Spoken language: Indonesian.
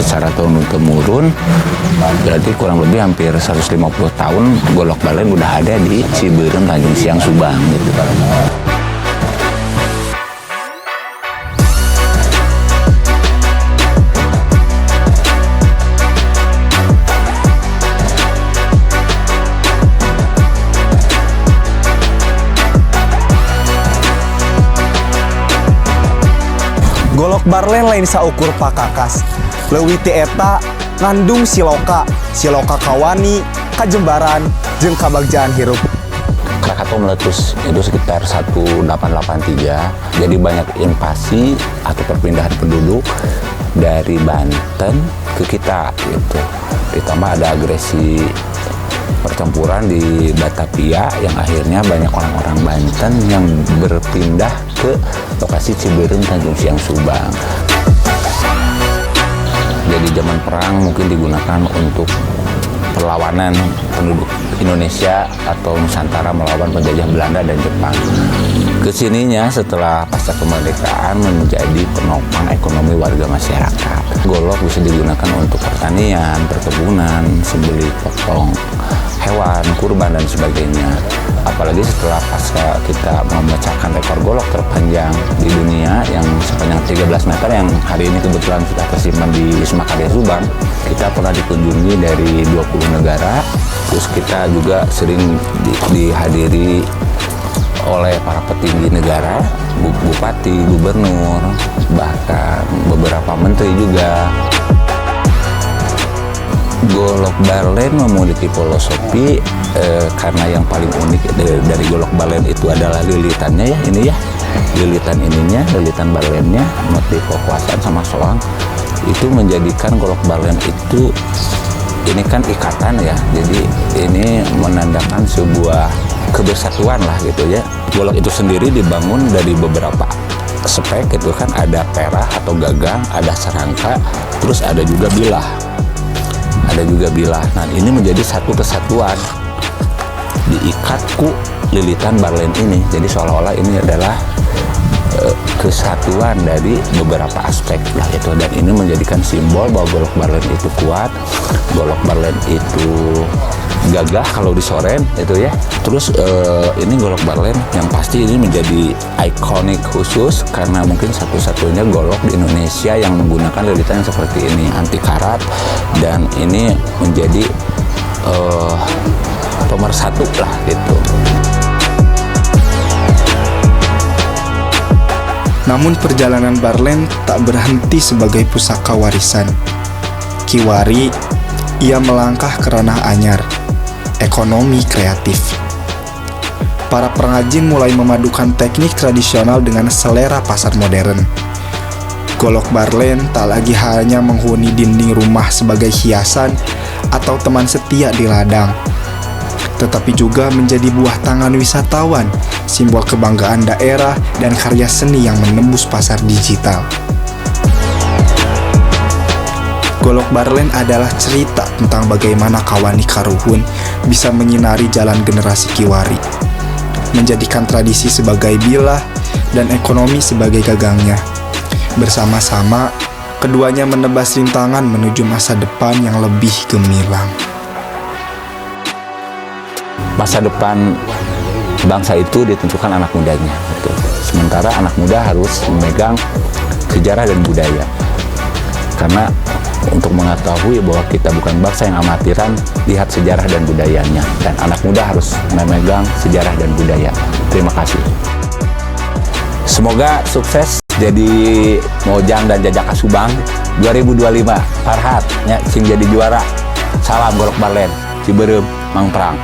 secara turun-temurun, berarti kurang lebih hampir 150 tahun golok balen udah ada di Ciberem, Tanjung Siang, Subang gitu. Golok barlen lain saukur pakakas. Leuwih ti eta ngandung siloka kawani, kajembaran, jeung kabagjaan hirup. Krakatau meletus itu sekitar 1883, jadi banyak invasi atau perpindahan penduduk dari Banten ke kita gitu. Ditambah ada agresi pertempuran di Batavia yang akhirnya banyak orang-orang Banten yang berpindah ke lokasi Ciberem, Tanjung Siang, Subang. Jadi zaman perang mungkin digunakan untuk perlawanan penduduk Indonesia atau Nusantara melawan penjajah Belanda dan Jepang. Kesininya setelah pasca kemerdekaan menjadi penopang ekonomi warga masyarakat. Golok bisa digunakan untuk pertanian, perkebunan, sembelih potong hewan, kurban, dan sebagainya. Apalagi setelah pasca kita memecahkan rekor golok terpanjang di dunia yang sepanjang 13 meter yang hari ini kebetulan sudah tersimpan di Wisma Karya Subang. Kita pernah dikunjungi dari 20 negara, terus kita juga sering dihadiri oleh para petinggi negara, bupati, gubernur, bahkan beberapa menteri juga. Golok balen memiliki filosofi karena yang paling unik dari golok balen itu adalah lilitannya ya, ini ya, lilitan ininya, lilitan balennya, motif kekuasaan sama soang itu menjadikan golok balen itu, ini kan ikatan ya, jadi ini menandakan sebuah kebersatuan lah gitu ya. Golok itu sendiri dibangun dari beberapa spek gitu kan, ada perah atau gagang, ada serangka, terus ada juga bilah. Nah ini menjadi satu kesatuan, diikat ku lilitan barlen ini, jadi seolah-olah ini adalah kesatuan dari beberapa aspek lah itu, dan ini menjadikan simbol bahwa golok barlen itu kuat, golok barlen itu gagah kalau disoren itu ya. Terus ini golok barlen yang pasti ini menjadi ikonik khusus karena mungkin satu-satunya golok di Indonesia yang menggunakan lilitan yang seperti ini, anti karat, dan ini menjadi pemersatu lah gitu. Namun perjalanan barlen tak berhenti sebagai pusaka warisan. Kiwari, ia melangkah ke ranah anyar, ekonomi kreatif. Para pengrajin mulai memadukan teknik tradisional dengan selera pasar modern. Golok barlen tak lagi hanya menghuni dinding rumah sebagai hiasan atau teman setia di ladang, tetapi juga menjadi buah tangan wisatawan, simbol kebanggaan daerah dan karya seni yang menembus pasar digital. Golok barlen adalah cerita tentang bagaimana Kawani Karuhun bisa menyinari jalan generasi Kiwari, menjadikan tradisi sebagai bilah dan ekonomi sebagai gagangnya. Bersama-sama, keduanya menebas rintangan menuju masa depan yang lebih gemilang. Masa depan bangsa itu ditentukan anak mudanya. Betul. Sementara anak muda harus memegang sejarah dan budaya. Karena untuk mengetahui bahwa kita bukan bangsa yang amatiran, lihat sejarah dan budayanya. Dan anak muda harus memegang sejarah dan budaya. Terima kasih. Semoga sukses jadi Mojang dan Jajaka Subang 2025. Farhat, sing jadi juara. Salam golok barlen, Ciberem, Mang Perang.